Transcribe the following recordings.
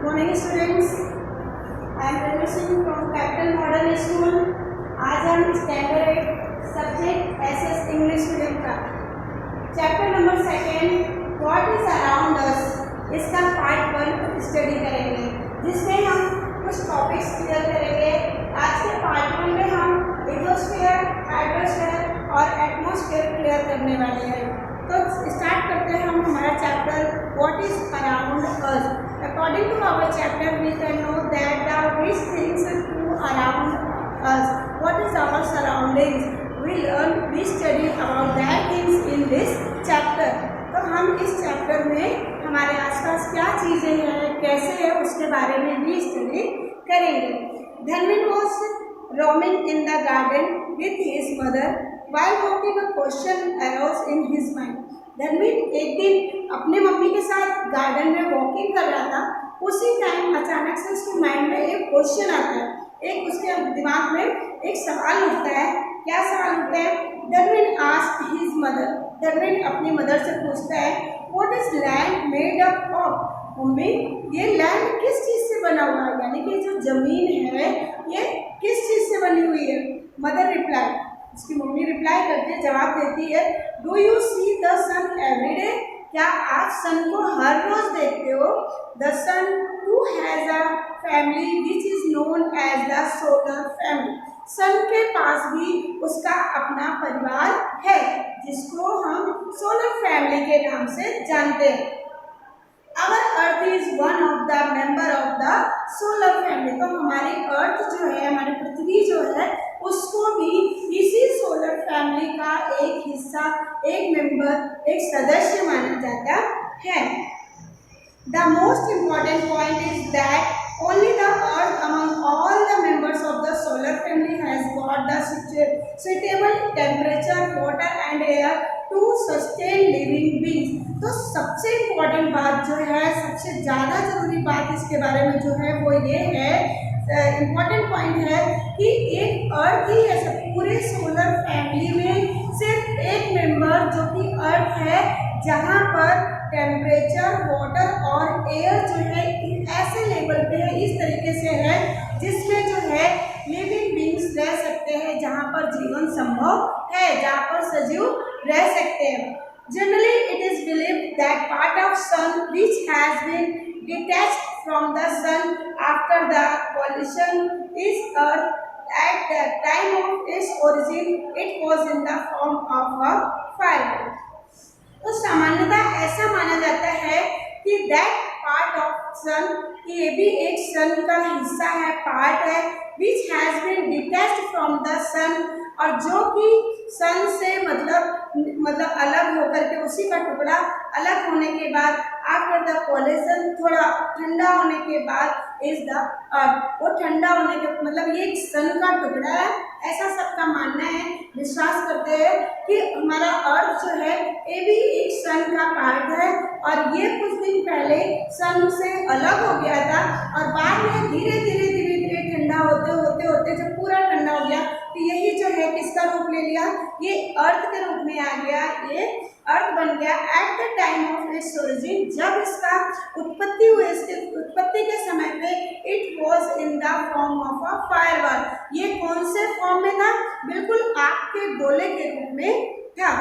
Morning students, I am Ramesh from capital modern school. आज हम standard 8 subject SS English medium का chapter number 2 what is around us इसका part 1 study करेंगे, जिसमें हम कुछ टॉपिक्स क्लियर करेंगे। आज के पार्ट 1 में हम लिथोस्फीयर, हाइड्रोस्फीयर और एटमॉस्फेयर क्लियर करने वाले हैं। तो स्टार्ट करते हैं हम हमारा chapter what is around us. According to our chapter we can know that the which things do around us, what is our surroundings, we learn, we study about that things in this chapter। तो हम इस chapter में हमारे आसपास क्या चीज़ें हैं, कैसे है, उसके बारे में भी स्टडी करेंगे। धनविन was roaming in the garden with his mother while walking a question arose in his mind। धनविन एक दिन अपने मम्मी के साथ गार्डन में वॉकिंग कर रहा था। उसी टाइम अचानक से उसके माइंड में एक क्वेश्चन आता है, एक उसके दिमाग में एक सवाल उठता है। क्या सवाल उठता है? धनविन आस्क्ड हिज मदर। धनविन अपनी मदर से पूछता है what is land made up of. Mummy, ये लैंड किस चीज़ से बना हुआ है, यानी कि जो जमीन है ये किस चीज़ से बनी हुई है? मदर रिप्लाई, उसकी मम्मी रिप्लाई करती है, जवाब देती है, do you see the sun every day. क्या आप सन को हर रोज देखते हो? The sun too has a family which is known as the solar family. Sun के पास भी उसका अपना परिवार है, जिसको हम सोलर फैमिली के नाम से जानते हैं। Our Earth is one of the member of the solar family। तो हमारी अर्थ जो है, हमारी पृथ्वी जो है, उसको भी इसी सोलर फैमिली का एक हिस्सा, एक मेंबर, एक सदस्य माना जाता है। The most important point is that only the Earth among all the members of the solar family has got the suitable temperature, water and air to sustain living beings। तो सबसे इम्पोर्टेंट बात जो है, सबसे ज़्यादा ज़रूरी बात इसके बारे में जो है वो ये है, इम्पॉर्टेंट पॉइंट है कि एक अर्थ ही है, सब पूरे सोलर फैमिली में सिर्फ एक मेंबर जो कि अर्थ है, जहाँ पर टेम्परेचर, वाटर और एयर जो है ऐसे लेवल पे है, इस तरीके से है जिसमें जो है लिविंग बींग्स रह सकते हैं, जहाँ पर जीवन संभव है, जहाँ पर सजीव रह सकते हैं। Generally, it is believed that part of sun which has been detached from the sun after the collision is Earth। At the time of its origin, it was in the form of a fire। तो सामान्यतः ऐसा माना जाता है कि that part of sun, ये भी एक सन का हिस्सा है, पार्ट है, which has been detached from the sun, और जो कि सन से मतलब अलग होकर के, उसी का टुकड़ा अलग होने के बाद, आफ्टर द कोलिजन, थोड़ा ठंडा होने के बाद, इज द अर्थ, वो ठंडा होने के मतलब ये एक सन का टुकड़ा है, ऐसा सबका मानना है, विश्वास करते हैं कि हमारा अर्थ जो है ये भी एक सन का पार्ट है, और ये कुछ दिन पहले सन से अलग हो गया था, और बाद में धीरे धीरे ठंडा होते होते होते जब पूरा ठंडा हो गया तो यही जो है किसका रूप ले लिया? ये अर्थ के रूप में आ गया, ये अर्थ बन गया। At the time of its origin, जब इसका उत्पत्ति हुई, इसके उत्पत्ति के समय पे, it was in the form of a fireball. ये कौन से फॉर्म में था? बिल्कुल आग के गोले के रूप में था।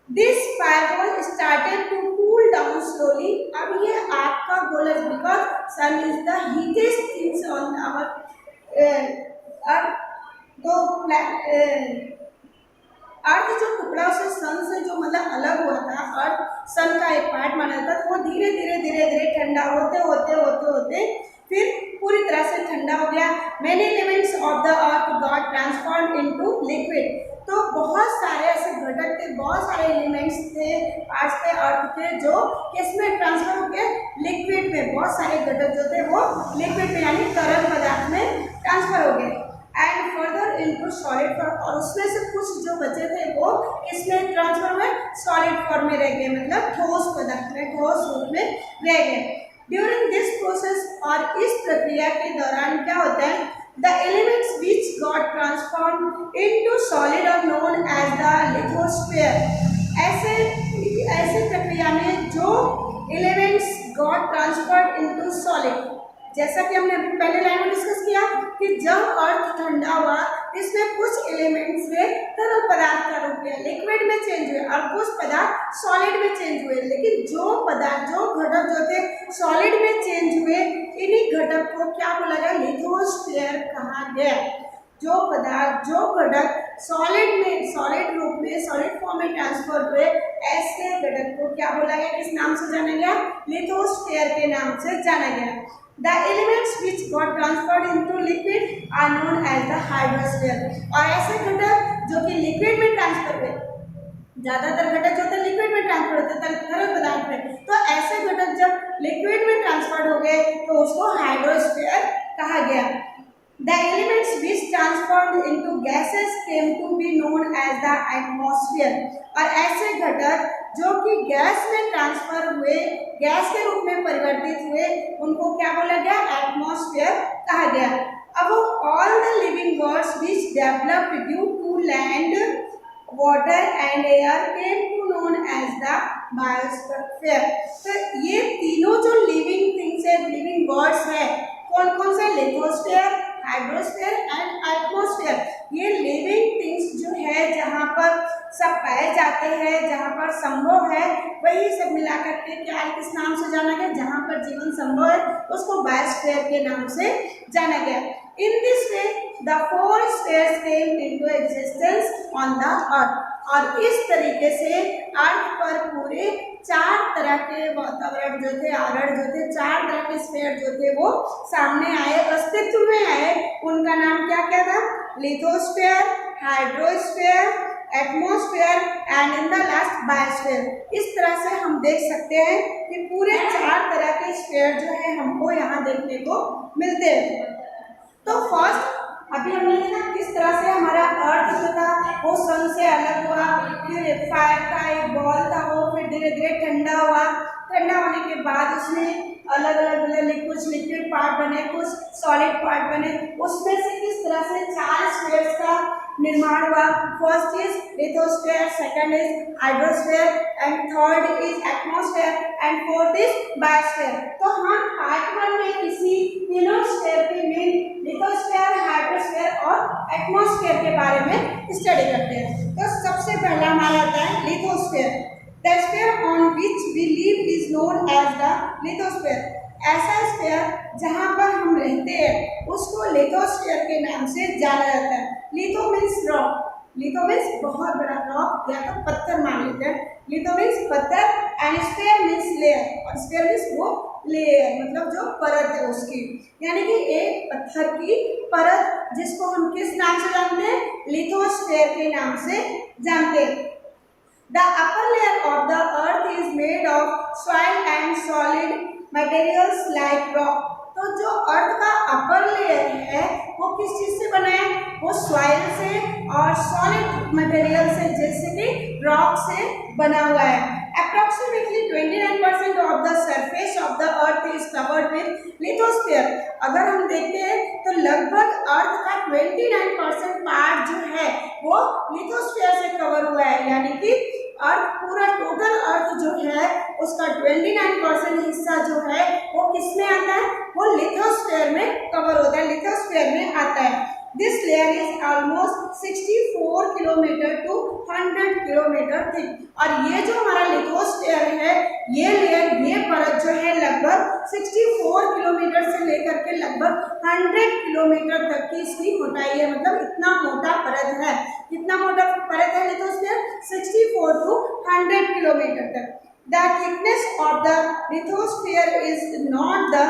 This fireball started to cool down slowly. अब ये आग का गोला, because sun is the hottest things on our earth. तो अर्थ जो टुकड़ा से सन से जो मतलब अलग हुआ था, अर्थ सन का एक पार्ट माना जाता था, वो धीरे धीरे ठंडा होते होते फिर पूरी तरह से ठंडा हो गया। Many elements of the earth got transformed into liquid. तो बहुत सारे ऐसे घटक थे, बहुत सारे एलिमेंट्स थे, पार्ट्स थे अर्थ के, जो किसमें ट्रांसफर हो गए? लिक्विड में। बहुत सारे घटक जो थे वो लिक्विड में यानी तरल पदार्थ में ट्रांसफर हो गए। And further into solid form, और उसमें से कुछ जो बचे थे वो इसमें ट्रांसफर हुए सॉलिड फॉर्म में रह गए, मतलब ठोस पदार्थ में, ठोस रूप में रह गए। ड्यूरिंग दिस प्रोसेस, और इस प्रक्रिया के दौरान क्या होता है? The elements which got transform into solid are known as the lithosphere. ऐसे प्रक्रिया में जो elements got got transferred into solid. जैसा कि हमने अभी पहले लाइन में डिस्कस किया कि जब अर्थ ठंडा हुआ इसमें कुछ एलिमेंट्स में तरल पदार्थ का रूप लिया, लिक्विड में चेंज हुए और कुछ पदार्थ सॉलिड में चेंज हुए। लेकिन जो घटक जो थे सॉलिड में चेंज हुए, इन्हीं घटक को क्या बोला गया? लिथोस्फीयर कहा गया। जो घटक सॉलिड रूप में सॉलिड फॉर्म में ट्रांसफर हुए, ऐसे घटक को क्या बोला गया? किस नाम से जाना गया? लिथोस्फीयर के नाम से जाना गया। The elements which got transferred into liquid are known as the hydrosphere। और ऐसे घटक जो कि लिक्विड में ट्रांसफर हुए, ज्यादातर घटक जो होते हैं लिक्विड में ट्रांसफर होते हैं तरल पदार्थ में, तो ऐसे घटक जब लिक्विड में ट्रांसफर हो गए तो उसको हाइड्रोस्फीयर कहा गया। The elements which transformed into gases came to be known as the atmosphere। और ऐसे घटक जो कि गैस में ट्रांसफर हुए, गैस के रूप में परिवर्तित हुए, उनको क्या बोला गया? एटमॉस्फेयर कहा गया। अब all the living words which developed due to land, water and air came to known as the biosphere। तो ये तीनों जो लिविंग थिंग्स है, लिविंग वर्ड्स है, कौन कौन से? Lithosphere, hydrosphere and atmosphere. ये लिविंग थिंग्स जो है जहाँ पर सब पाए जाते हैं, जहाँ पर संभव है, वही सब मिला करके क्या किस नाम से जाना गया? जहाँ पर जीवन संभव है उसको बायोस्फीयर के नाम से जाना गया। In this way, the four spheres came into existence on the earth। और इस तरीके से अर्थ पर पूरे 4 तरह के वातावरण जो थे, आवरण जो थे, 4 तरह के स्फीयर जो थे वो सामने आए, अस्तित्व में आए। उनका नाम क्या क्या था? Lithosphere, hydrosphere, atmosphere and in the last biosphere. इस तरह से हम देख सकते हैं कि पूरे 4 तरह के स्फीयर जो है हमको यहाँ देखने को मिलते हैं। तो फर्स्ट अभी हमने देखा किस तरह से हमारा अर्थ जो था वो सन से अलग हुआ, फिर फायर का एक बॉल था वो फिर धीरे धीरे ठंडा हुआ। ठंडा होने के बाद उसमें अलग अलग कुछ लिक्विड पार्ट बने, कुछ सॉलिड पार्ट बने। उसमें से किस तरह से 4 स्फीयर्स का निर्माण हुआ। First is lithosphere, second is hydrosphere and third is atmosphere and fourth is biosphere. तो हम पार्ट 1 में इसी तीनों स्फीयर के मेन लिथोस्फीयर, हाइड्रोस्फीयर और एटमॉस्फेयर के बारे में स्टडी करते हैं। तो सबसे पहला हमारा आता है lithosphere. The sphere on which we live is known as the lithosphere। ऐसा स्फीयर जहाँ पर हम रहते हैं उसको लिथोस्फीयर के नाम से जाना जाता है। Litho means rock, litho means बहुत बड़ा रॉक या तो पत्थर मान लेते हैं। लिथो मीन्स पत्थर एंड स्फीयर मीन्स लेयर, और स्फीयर मीन्स वो लेयर मतलब जो परत है उसकी, यानी कि एक पत्थर की परत जिसको हम किस नाम से जानते हैं? लिथोस्फीयर के नाम से जानते हैं। The upper layer of the earth is made of soil and solid materials like rock। तो जो अर्थ का अपर लेयर है वो किस चीज से बना है? वो सॉइल से और सॉलिड मटेरियल से जैसे कि रॉक से बना हुआ है। Approximately 29% of the surface of the earth is covered with lithosphere। अगर हम देखते हैं तो लगभग अर्थ का 29% पार्ट जो है वो लिथोस्फीयर से कवर हुआ है, यानी कि अर्थ पूरा टोटल अर्थ जो है उसका 29% हिस्सा जो है वो किसमें आता है? वो लिथोस्फीयर में कवर होता है, लिथोस्फीयर में आता है। This layer is almost 64 kilometre to 100 kilometre thick. और ये जो हमारा लिथोस्फीयर है, ये लेयर, ये परत जो है लगभग 64 किलोमीटर से लेकर के लगभग 100 किलोमीटर तक की इसकी मोटाई है। मतलब इतना मोटा परत है। कितना मोटा परत है लिथोस्फीयर? 64 to 100 किलोमीटर तक। The thickness of the lithosphere is not the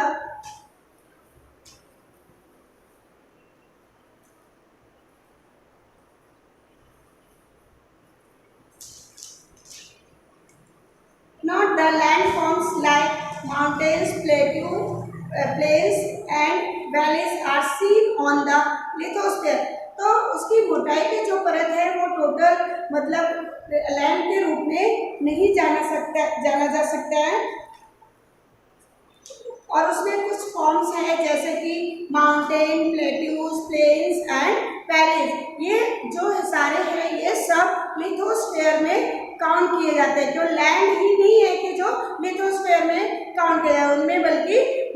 landforms like mountains, plains and valleys are seen on the lithosphere। तो उसकी मोटाई की जो परत है वो टोटल मतलब लैंड के रूप में नहीं जाना जा सकता है, और उसमें कुछ फॉर्म्स हैं जैसे कि mountain, plateaus, plains and valleys. ये जो सारे हैं ये सब लिथोस्फीयर में काउंट किए जाते हैं। जो लैंड ही नहीं है कि जो लिथोस्फीयर में काउंट किया है, उनमें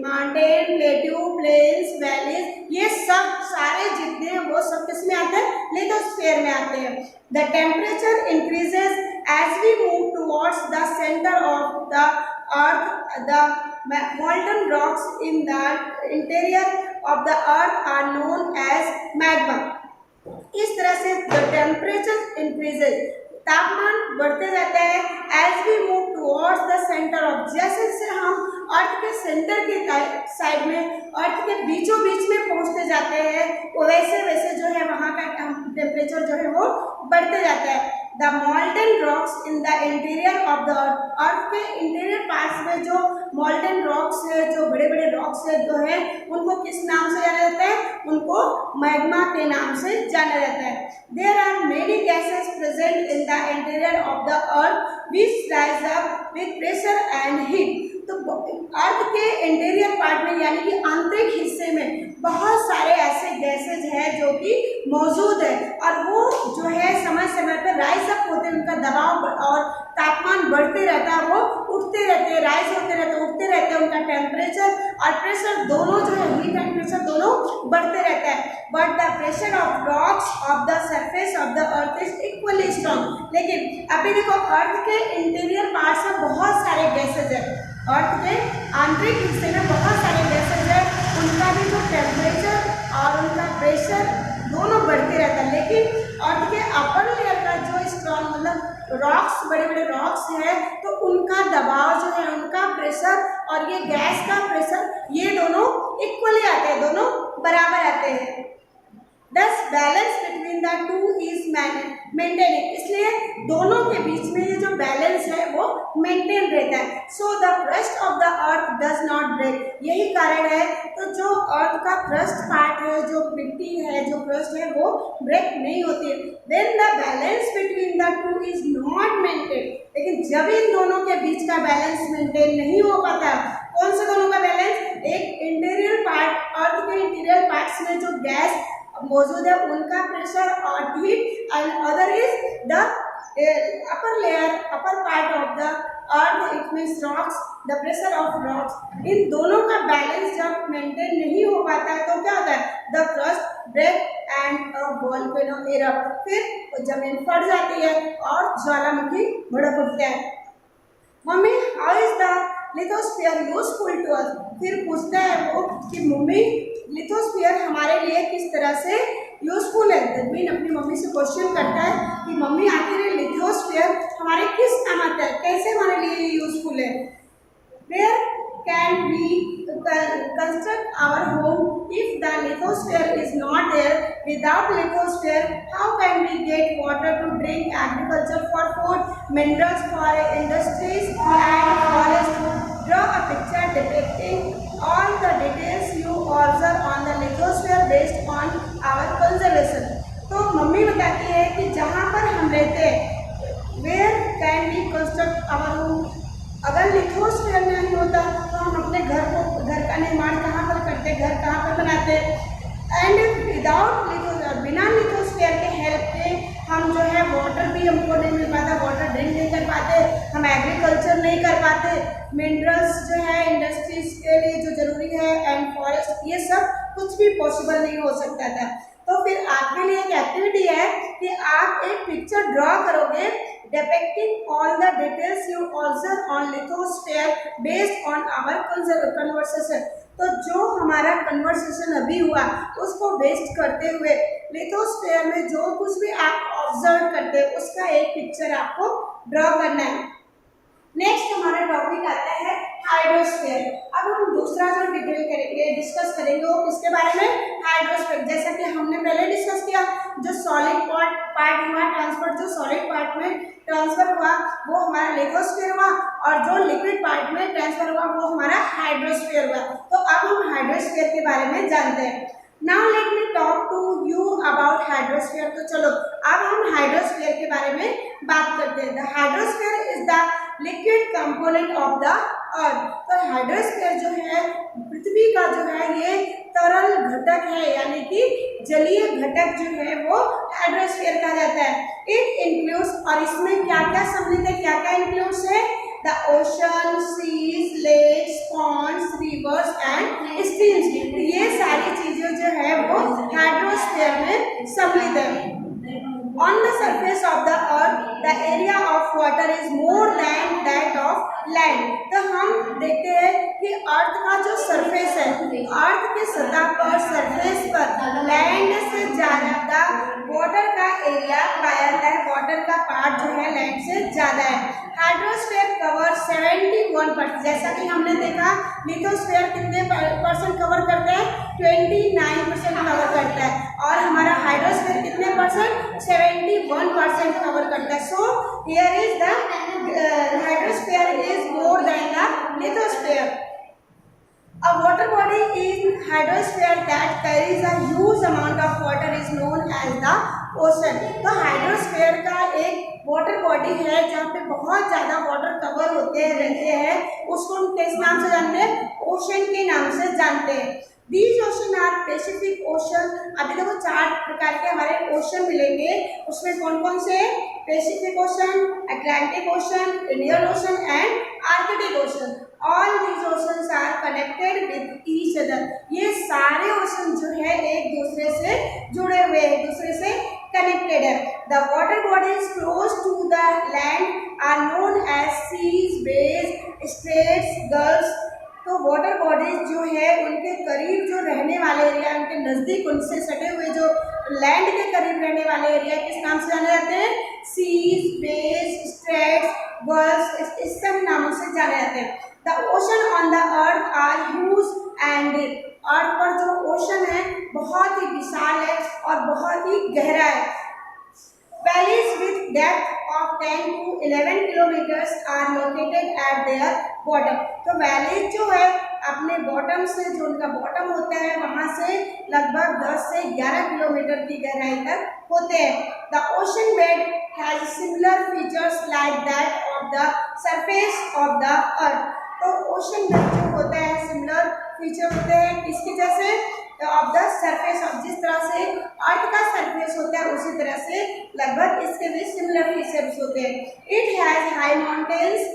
माउंटेन, प्लेट्यू, प्लेन्स, वैलीज, ये सब सारे जितने हैं वो सब किस में आते हैं, लिथोस्फीयर में आते हैं। The temperature increases as we move towards the centre of the earth. द molten rocks in the interior of the earth are known as magma। इस तरह से द टेम्परेचर इंक्रीजेज, तापमान बढ़ते जाता है as we move towards the centre of, जैसे जैसे हम अर्थ के सेंटर के साइड में, अर्थ के बीचों बीच में पहुंचते जाते हैं, वैसे वैसे जो है वहाँ का टेम्परेचर जो है वो बढ़ते जाता है। The molten rocks in the interior of the earth, earth के इंटीरियर पार्ट्स में जो मॉल्टन रॉक्स है, जो बड़े बड़े रॉक्स है जो है, उनको किस नाम से जाना जाता है, उनको मैग्मा के नाम से जाना जाता है। There are many gases present in the interior of the earth which rise up with pressure and heat. तो अर्थ के इंटीरियर पार्ट में यानी कि आंतरिक हिस्से में बहुत सारे ऐसे गैसेज हैं जो कि मौजूद है, और वो जो है समय समय पर राइज अप होते हैं, उनका दबाव और तापमान बढ़ते रहता है, वो उठते रहते हैं, राइज होते रहते हैं, उठते रहते हैं, उनका टेम्परेचर और प्रेशर दोनों जो है, हीट एंड प्रेशर दोनों बढ़ते रहता है। But the pressure of rocks of the surface of the earth is equally strong. लेकिन अभी देखो अर्थ के इंटीरियर पार्ट्स में बहुत सारे गैसेज है, अर्थ के आंतरिक हिस्से में बहुत सारे गैसेज है, उनका भी जो टेम्परेचर और उनका प्रेशर दोनों बढ़ते रहता है। लेकिन अर्थ के अपर लेयर का जो स्ट्रॉन्ग मतलब रॉक्स, बड़े बड़े रॉक्स है, तो उनका दबाव जो है, उनका प्रेशर और ये गैस का प्रेशर, ये दोनों इक्वली आते हैं, दोनों बराबर आते हैं। Thus balance between the two is maintaining, इसलिए दोनों के बीच में ये जो बैलेंस है वो मेंटेन रहता है। So the crust of the earth does not break, यही कारण है तो जो अर्थ का क्रस्ट पार्ट है, जो मिट्टी है, जो क्रस्ट है, वो ब्रेक नहीं होती है। When the balance between the two is not maintained, लेकिन जब इन दोनों के बीच का बैलेंस मेंटेन नहीं हो पाता, कौन से दोनों का बैलेंस, एक इंटीरियर पार्ट, अर्थ के इंटीरियर पार्ट्स में जो गैस मौजूद है उनका प्रेशर और heat, and other is the upper layer, upper part of the earth, it means rocks, the pressure of rocks, इन दोनों का बैलेंस जब मेंटेन नहीं हो पाता है तो क्या होता है, the crust break and volcano erupt, फिर जमीन फट जाती है और ज्वालामुखी भड़क उठता है। Mummy how is the lithosphere useful to us, फिर पूछता है वो कि मम्मी लिथोस्फीयर हमारे लिए किस तरह से यूजफुल है। तदमीन अपनी मम्मी से क्वेश्चन करता है कि मम्मी आखिर लिथोस्फीयर हमारे किस काम आता है, कैसे हमारे लिए यूजफुल है। Where can we construct our home if the lithosphere is not there, without lithosphere how can we get water to drink, agriculture for food, minerals for industries and forest. Draw a picture depicting all the details you observe on the lithosphere based on our conservation। तो mummy बताती है कि जहाँ पर हम रहते हैं, where can we construct our home, अगर लिथोस्फीयर नहीं होता तो हम अपने घर का निर्माण कहाँ पर करते, घर कहाँ पर बनाते। एंड विदाउट लिथोस्फीयर, बिना लिथोस्फीयर के हेल्प के हम जो है वाटर भी हमको नहीं मिल पाता, वाटर ड्रिंक नहीं कर पाते, हम एग्रीकल्चर नहीं कर पाते, मिनरल्स जो है इंडस्ट्रीज के लिए जो जरूरी है एंड फॉरेस्ट, ये सब कुछ भी पॉसिबल नहीं हो सकता था। तो फिर आपके लिए एक एक्टिविटी है कि आप एक पिक्चर ड्रॉ करोगे depicting all the details you observe on lithosphere based on our conversation. तो जो हमारा कन्वर्सेशन अभी हुआ उसको बेस्ड करते हुए लिथोस्फीयर में जो कुछ भी आप ऑब्जर्व करते हैं उसका एक पिक्चर आपको ड्रॉ करना है। नेक्स्ट हमारा टॉपिक आता है हाइड्रोस्फीयर। अब हम दूसरा जो डिस्कस करेंगे वो किसके बारे में, हाइड्रोस्फीयर। जैसा कि हमने पहले डिस्कस किया, जो सॉलिड पार्ट हुआ ट्रांसफर, जो सॉलिड पार्ट में ट्रांसफर हुआ वो हमारा लिथोस्फीयर हुआ, और जो लिक्विड पार्ट में ट्रांसफर हुआ वो हमारा हाइड्रोस्फीयर हुआ। तो अब हम हाइड्रोस्फीयर के बारे में जानते हैं। Now let me talk to you about hydrosphere. तो चलो अब हम हाइड्रोस्फीयर के बारे में बात करते हैं। The hydrosphere is the liquid component of the अर्थ। तो हाइड्रोस्फीयर जो है पृथ्वी का जो है ये तरल घटक है, यानी कि जलीय घटक जो है वो हाइड्रोस्फीयर कहा जाता है। इट इंक्लूड्स, और इसमें क्या क्या सम्मिलित है, क्या क्या इंक्लूड्स है, the ocean, seas, lakes, ponds, rivers and streams. ये सारी चीजें जो है वो हाइड्रोस्फीयर में सम्मिलित है। On the surface of the earth, the area of water is more than that of land. तो हम देखते हैं कि अर्थ का जो सरफेस है, अर्थ के सतह पर सरफेस पर लैंड से ज्यादा वाटर का एरिया पाया जाता है। वाटर का पार्ट जो है लैंड से ज्यादा है। हाइड्रोस्फीयर कवर 71%, जैसा कि हमने देखा लिथोस्फीयर कितने परसेंट कवर करते हैं, 29% कवर करता है, और हमारा हाइड्रोस्फीयर कितने परसेंट, 71% कवर करता है। So here is the hydrosphere is more than the lithosphere. A water body in hydrosphere that carries a huge amount of water is known as the ocean. तो hydrosphere का एक water body है जहाँ पे बहुत ज़्यादा वाटर कवर होते हैं, रहते हैं, उसको हम किस नाम से जानते हैं, ओशन के नाम से जानते हैं। These ocean are Pacific Ocean। अभी देखो 4 प्रकार के हमारे ओशन मिलेंगे, उसमें कौन कौन से, Pacific ocean, Atlantic ocean, Indian ocean and Arctic ocean. All these oceans are connected with each other। ये सारे ओशन जो है एक दूसरे से जुड़े हुए, एक दूसरे से कनेक्टेड है। The water bodies close to the land are known as seas, bays, straits, gulfs। तो वाटर बॉडीज जो है उनके करीब जो रहने वाले एरिया, उनके नज़दीक उनसे सटे हुए जो लैंड के करीब रहने वाले एरिया किस नाम से जाने जाते हैं, सीज, बेस, स्ट्रेट्स, गल्फ्स, इस सब नामों से जाने जाते हैं। The ocean on the earth are huge and deep. Earth पर जो ओशन है बहुत ही विशाल है और बहुत ही गहरा है। Valleys with depth of 10 to 11 kilometers are located at their bottom। तो वैलीज जो है अपने बॉटम से, जो उनका बॉटम होता है वहाँ से लगभग 10 से 11 किलोमीटर की गहराई तक होते हैं। The ocean bed has similar features like that of the surface of the earth। तो ओशन बेड जो होता है सिमिलर फीचर होते हैं किसके जैसे, ऑफ द सरफेस ऑफ, जिस तरह से अर्थ का सरफेस होता है उसी तरह से लगभग इसके भी सिमिलर फीचर्स होते हैं। It has high mountains,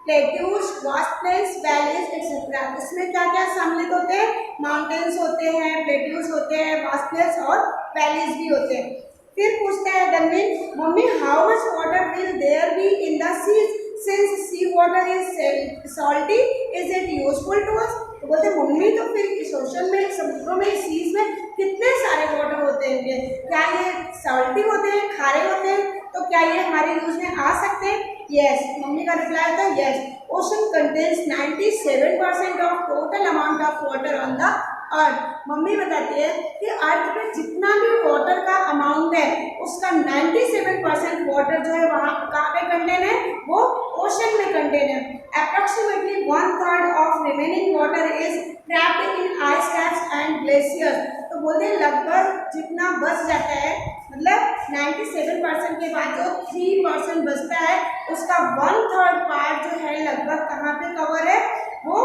plateaus, vast plains, valleys etcetera. इसमें क्या क्या सम्मिलित होते हैं, माउंटेन्स होते हैं, प्लेट्यूज होते हैं, वास्ट प्लेन्स और वैलीज भी होते हैं। फिर पूछता है दनवीन, mummy how much water will there be in the seas since sea water is salty, is it useful to us. तो बोलते मम्मी तो फिर इस ओशन में, समुद्रों में, इस सीज में कितने सारे वाटर होते हैं, क्या ये सॉल्टी होते हैं, खारे होते हैं, तो क्या ये हमारे यूज में आ सकते हैं? यस, मम्मी का रिप्लाई था yes. Ocean contains 97% of total amount of water on the earth. Mummy बताती है कि अर्थ पे जितना भी वाटर का अमाउंट है उसका 97% वाटर जो है वहाँ कहाँ पे कंटेन है, वो ओशन में कंटेन है। Approximately 1/3 of remaining water is trapped in ice caps and glaciers. तो बोलते हैं लगभग जितना बच जाता है, मतलब 97% के बाद जो 3% बचता है उसका 1/3 पार्ट जो है लगभग कहाँ पे कवर है, वो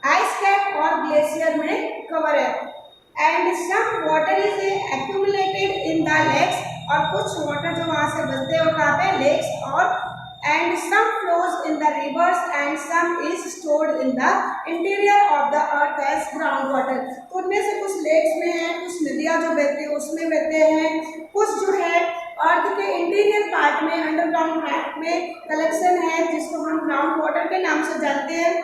आइस कैप और ग्लेशियर में कवर है। And some water is accumulated in the lakes, और कुछ वाटर जो वहाँ से बचते हैं वो कहाँ पे, लेक्स, और and some flows in the rivers and some is stored in the interior of the earth as ground water. तो उनमें से कुछ लेक्स में है, कुछ नदियाँ जो बहती है उसमें बहते हैं, कुछ जो है अर्थ के इंटीरियर पार्ट में, अंडरग्राउंड पार्ट में कलेक्शन है जिसको हम ग्राउंड वाटर के नाम से जानते हैं।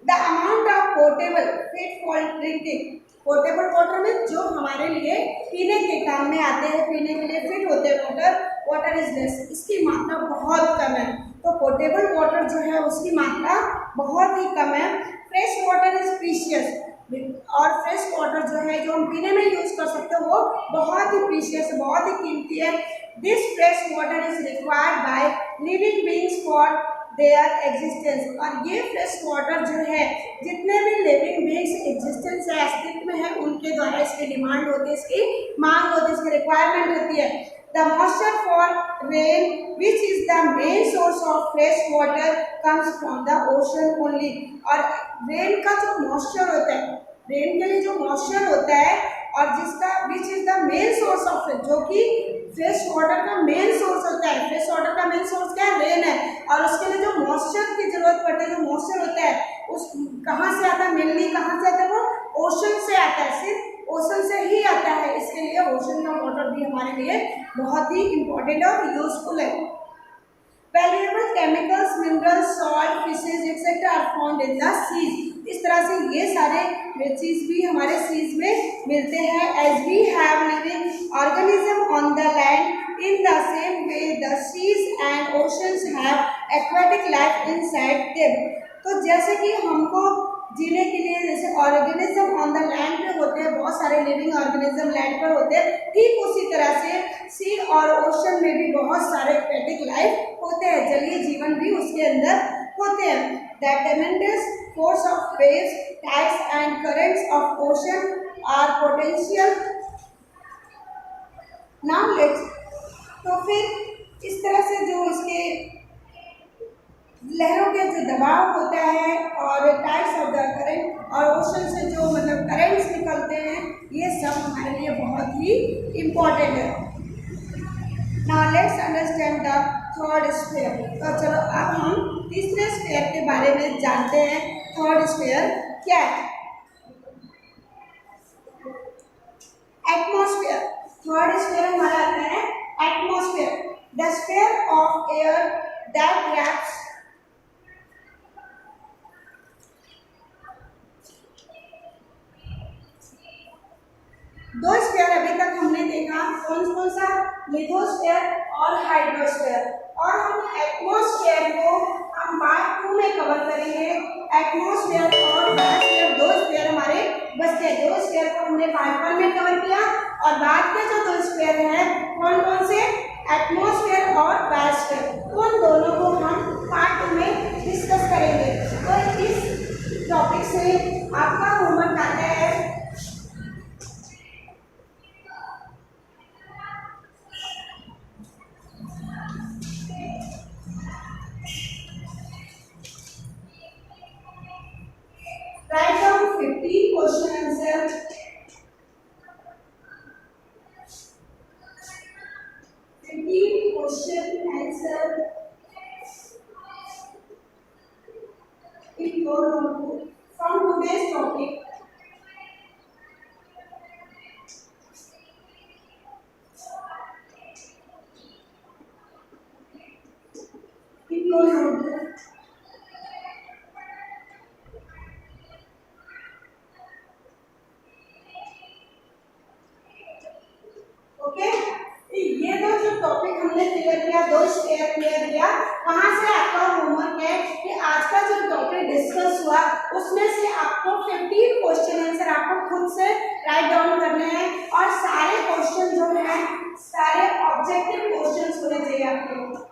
The amount of portable fit for drinking, portable water में जो हमारे लिए पीने के काम में आते हैं, पीने के लिए फिट होते हैं वाटर इज लेस, इसकी मात्रा बहुत कम है। तो पोर्टेबल वाटर जो है उसकी मात्रा बहुत ही कम है। फ्रेश वाटर इज प्रीशियस, और फ्रेश वाटर जो है जो हम पीने में यूज कर सकते हैं वो बहुत ही प्रीशियस, बहुत ही कीमती है। This fresh water is required by living beings for their existence. और ये फ्रेश वाटर जो है जितने भी लिविंग बीइंग्स एग्जिस्टेंस है, अस्तित्व में है, उनके द्वारा इसकी डिमांड होती है, इसकी मांग होती है, इसकी रिक्वायरमेंट होती है। The moisture for rain which is the main source of fresh water comes from the ocean only. और रेन का जो मॉइस्चर होता है, रेन के लिए जो मॉइस्चर होता है और जिसका which is the main source of, जो कि फ्रेश वाटर का मेन सोर्स होता है। फ्रेश वाटर का मेन सोर्स क्या है, रेन है, और उसके लिए जो मॉइस्चर की जरूरत पड़ती है, जो मॉइस्चर होता है उस कहाँ से आता है, मेनली लिए बहुत ही इम्पोर्टेंट और यूजफुल है। Valuable chemicals, minerals, salt, fishes etcetera are found in the seas. इस तरह से ये सारे चीज भी हमारे सीज में मिलते हैं। As we have living organism on the land in the same way the seas and oceans have aquatic life inside them. तो जैसे कि हमको जीने के लिए जैसे ऑर्गेनिज्म ऑन द लैंड पे होते हैं, बहुत सारे लिविंग ऑर्गेनिज्म लैंड पर होते हैं, ठीक उसी तरह से सी और ओशन में भी बहुत सारे एक्वेटिक लाइफ होते हैं, जलीय जीवन भी उसके अंदर होते हैं। The tremendous force of waves, tides and currents of ocean are potential knowledge. तो फिर इस तरह से जो इसके लहरों के जो दबाव होता है और टाइड्स ऑफ द करंट और ओशन से जो मतलब करंट्स निकलते हैं, ये सब हमारे लिए बहुत ही इम्पोर्टेंट है। Now let's understand the third sphere. तो चलो अब हम तीसरे स्फीयर के बारे में जानते हैं। थर्ड स्फीयर क्या है? एटमॉस्फेयर। थर्ड स्फीयर हमारा आता है atmosphere, the sphere of air that wraps दो स्फीयर अभी तक हमने देखा, कौन कौन सा? लिथोस्फीयर और हाइड्रोस्फीयर। और हम एटमॉस्फेयर को हम पार्ट 2 में कवर करेंगे। एटमॉस्फेयर और बायोस्फीयर दो स्फीयर हमारे बचते हैं। दो स्फीयर को हमने पार्ट 1 में कवर किया और बाद के जो दो स्फीयर हैं कौन कौन से? एटमॉस्फेयर और बायोस्फीयर। उन दोनों को हम पार्ट 2 में डिस्कस करेंगे। तो इस टॉपिक से आपका होमवर्क आता है write down 15 question answer. 15 question answer in your notebook from today's topic. In your notebook. Okay, ये दो जो टॉपिक हमने क्लियर किया, दो स्फीयर क्लियर किया, वहां से आपका होमवर्क है कि आज का जो टॉपिक डिस्कस हुआ उसमें से आपको 15 क्वेश्चन आंसर आपको खुद से राइट डाउन करने हैं और सारे क्वेश्चन जो हैं सारे ऑब्जेक्टिव क्वेश्चंस होने चाहिए आपके।